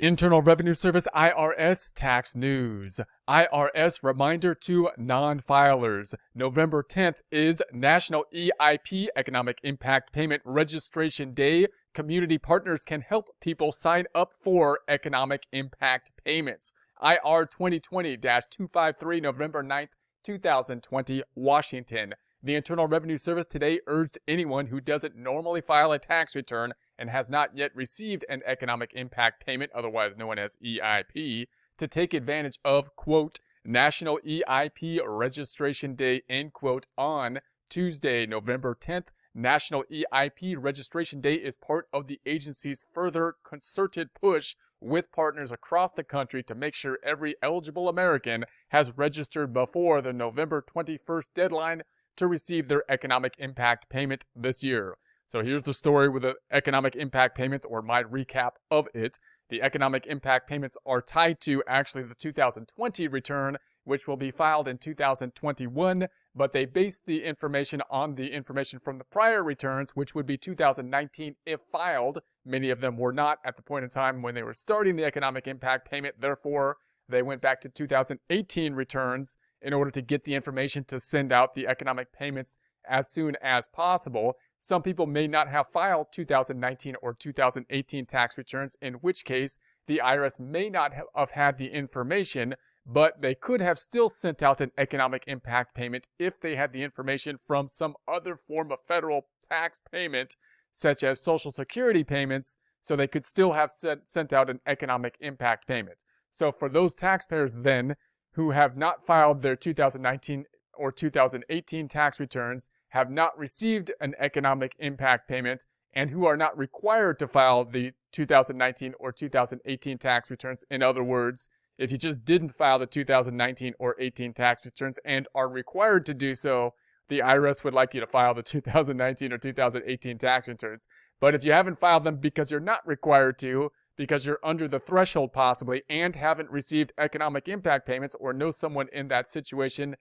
Internal Revenue Service IRS tax news. IRS reminder to non-filers. November 10th is National EIP Economic Impact Payment Registration Day. Community partners can help people sign up for economic impact payments. IR 2020-253, November 9th, 2020, Washington. The Internal Revenue Service today urged anyone who doesn't normally file a tax return and has not yet received an economic impact payment, otherwise known as EIP, to take advantage of, quote, National EIP Registration Day, end quote, on Tuesday, November 10th. National EIP Registration Day is part of the agency's further concerted push with partners across the country to make sure every eligible American has registered before the November 21st deadline to receive their economic impact payment this year. So here's the story with the economic impact payments, or my recap of it. The economic impact payments are tied to actually the 2020 return, which will be filed in 2021, but they base the information on the information from the prior returns, which would be 2019 if filed. Many of them were not at the point in time when they were starting the economic impact payment. Therefore, they went back to 2018 returns in order to get the information to send out the economic payments as soon as possible. Some people may not have filed 2019 or 2018 tax returns, in which case the IRS may not have had the information, but they could have still sent out an economic impact payment if they had the information from some other form of federal tax payment, such as Social Security payments, so they could still have sent out an economic impact payment. So for those taxpayers then who have not filed their 2019 or 2018 tax returns, have not received an economic impact payment, and who are not required to file the 2019 or 2018 tax returns. In other words, if you just didn't file the 2019 or 18 tax returns and are required to do so, the IRS would like you to file the 2019 or 2018 tax returns. But if you haven't filed them because you're not required to, because you're under the threshold possibly, and haven't received economic impact payments, or know someone in that situation,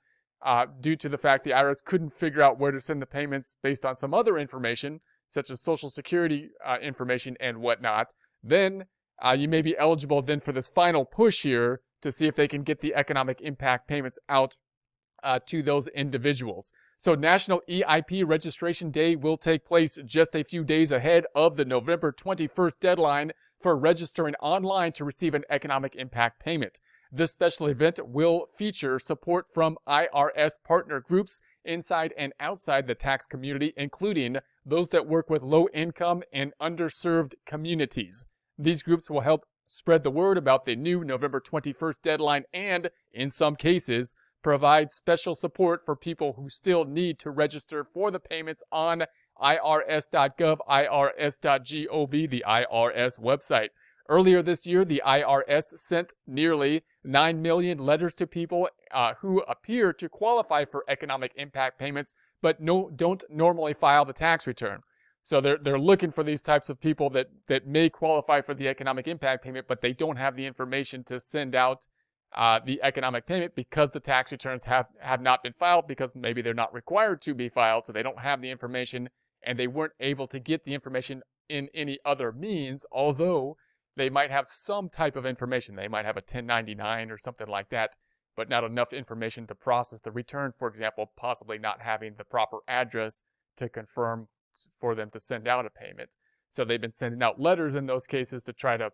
due to the fact the IRS couldn't figure out where to send the payments based on some other information, such as Social Security information and whatnot, then you may be eligible then for this final push here to see if they can get the economic impact payments out to those individuals. So National EIP Registration Day will take place just a few days ahead of the November 21st deadline for registering online to receive an economic impact payment. This special event will feature support from IRS partner groups inside and outside the tax community, including those that work with low-income and underserved communities. These groups will help spread the word about the new November 21st deadline and, in some cases, provide special support for people who still need to register for the payments on IRS.gov, IRS.gov, the IRS website. Earlier this year, the IRS sent nearly 9 million letters to people who appear to qualify for economic impact payments, but don't normally file the tax return. So they're looking for these types of people that may qualify for the economic impact payment, but they don't have the information to send out the economic payment because the tax returns have not been filed, because maybe they're not required to be filed, so they don't have the information, and they weren't able to get the information in any other means, although they might have some type of information. They might have a 1099 or something like that, but not enough information to process the return, for example, possibly not having the proper address to confirm for them to send out a payment. So they've been sending out letters in those cases to try to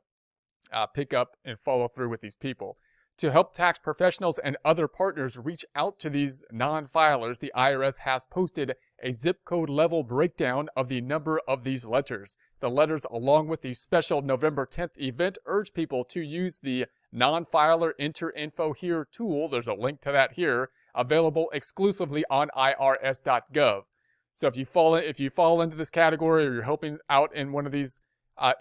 pick up and follow through with these people. To help tax professionals and other partners reach out to these non-filers, the IRS has posted a zip code level breakdown of the number of these letters. The letters, along with the special November 10th event, urge people to use the Nonfiler Enter Info Here tool. There's a link to that here, available exclusively on IRS.gov. So if you fall into this category, or you're helping out in one of these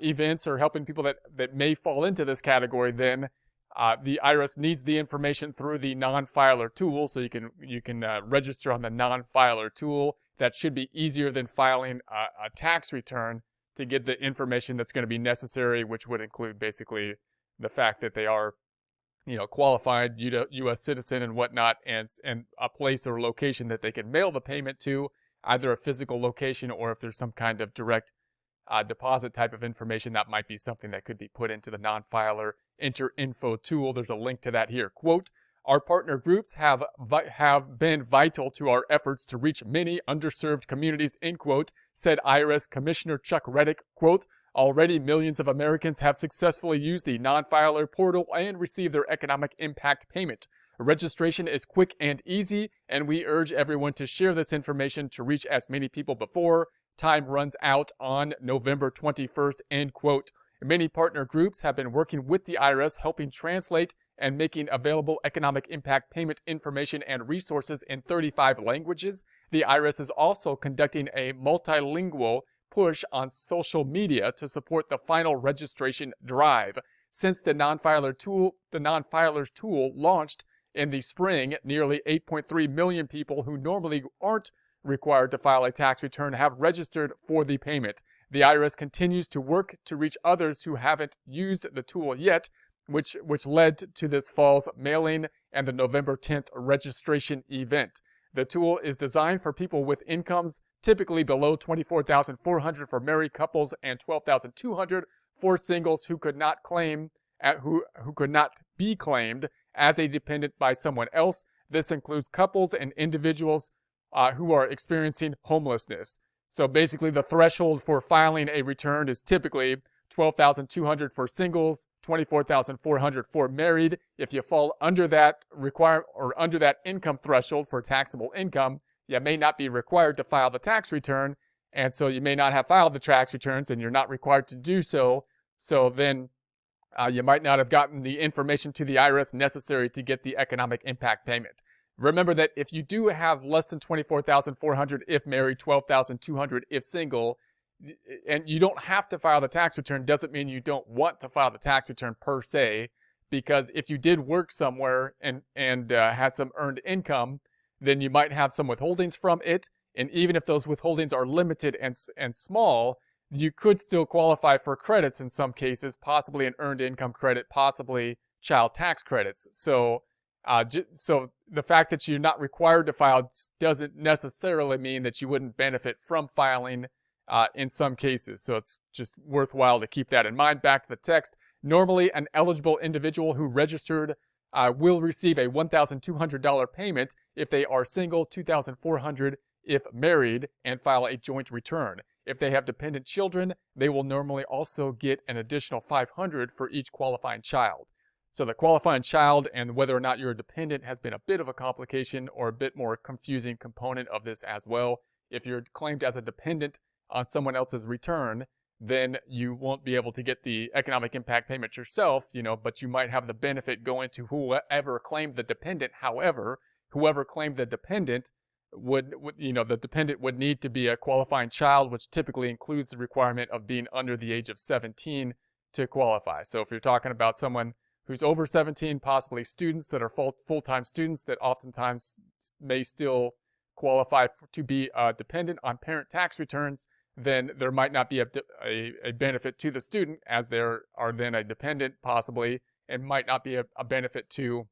events, or helping people that may fall into this category, then the IRS needs the information through the Nonfiler tool, so you can register on the Nonfiler tool. That should be easier than filing a tax return to get the information that's going to be necessary, which would include basically the fact that they are, qualified U.S. citizen and whatnot, and a place or location that they can mail the payment to, either a physical location or if there's some kind of direct deposit type of information, that might be something that could be put into the Nonfiler Enter Info tool. There's a link to that here. Quote, our partner groups have been vital to our efforts to reach many underserved communities, end quote, said IRS Commissioner Chuck Reddick. Quote, already millions of Americans have successfully used the Nonfiler portal and received their economic impact payment. Registration is quick and easy, and we urge everyone to share this information to reach as many people before time runs out on November 21st, end quote. Many partner groups have been working with the IRS, helping translate and making available economic impact payment information and resources in 35 languages. The IRS is also conducting a multilingual push on social media to support the final registration drive. Since the Nonfilers tool launched in the spring, nearly 8.3 million people who normally aren't required to file a tax return have registered for the payment. The IRS continues to work to reach others who haven't used the tool yet, which led to this fall's mailing and the November 10th registration event. The tool is designed for people with incomes typically below $24,400 for married couples and $12,200 for singles who could not be claimed as a dependent by someone else. This includes couples and individuals who are experiencing homelessness. So basically, the threshold for filing a return is typically $12,200 for singles, $24,400 for married. If you fall under that under that income threshold for taxable income, you may not be required to file the tax return, and so you may not have filed the tax returns, and you're not required to do so. So then you might not have gotten the information to the IRS necessary to get the economic impact payment. Remember that if you do have less than $24,400 if married, $12,200 if single, and you don't have to file the tax return, doesn't mean you don't want to file the tax return per se, because if you did work somewhere and had some earned income, then you might have some withholdings from it, and even if those withholdings are limited and small, you could still qualify for credits in some cases, possibly an earned income credit, possibly child tax credits. So the fact that you're not required to file doesn't necessarily mean that you wouldn't benefit from filing in some cases. So it's just worthwhile to keep that in mind. Back to the text. Normally, an eligible individual who registered will receive a $1,200 payment if they are single, $2,400 if married, and file a joint return. If they have dependent children, they will normally also get an additional $500 for each qualifying child. So the qualifying child and whether or not you're a dependent has been a bit of a complication or a bit more confusing component of this as well. If you're claimed as a dependent on someone else's return, then you won't be able to get the economic impact payment yourself, but you might have the benefit going to whoever claimed the dependent. However, whoever claimed the dependent the dependent would need to be a qualifying child, which typically includes the requirement of being under the age of 17 to qualify. So if you're talking about someone who's over 17, possibly students that are full-time students that oftentimes may still qualify to be dependent on parent tax returns, then there might not be a benefit to the student, as there are then a dependent possibly, and might not be a benefit to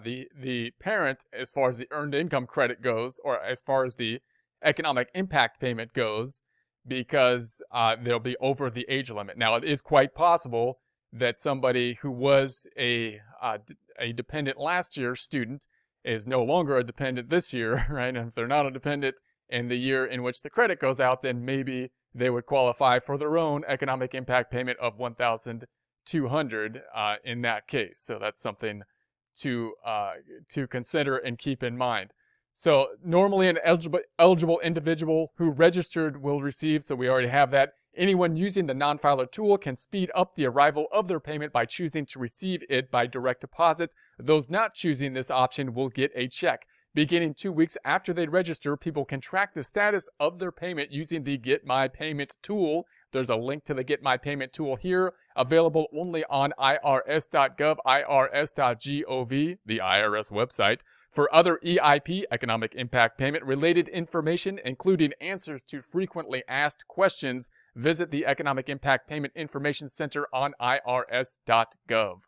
the parent as far as the earned income credit goes, or as far as the economic impact payment goes, because they'll be over the age limit. Now, it is quite possible that somebody who was a dependent last year student is no longer a dependent this year, right? And if they're not a dependent in the year in which the credit goes out, then maybe they would qualify for their own economic impact payment of $1,200 in that case. So that's something to consider and keep in mind. So normally an eligible individual who registered will receive, so we already have that. Anyone using the Nonfiler tool can speed up the arrival of their payment by choosing to receive it by direct deposit. Those not choosing this option will get a check. Beginning 2 weeks after they register, people can track the status of their payment using the Get My Payment tool. There's a link to the Get My Payment tool here, available only on IRS.gov, IRS.gov, the IRS website. For other EIP, economic impact payment related information, including answers to frequently asked questions, visit the Economic Impact Payment Information Center on IRS.gov.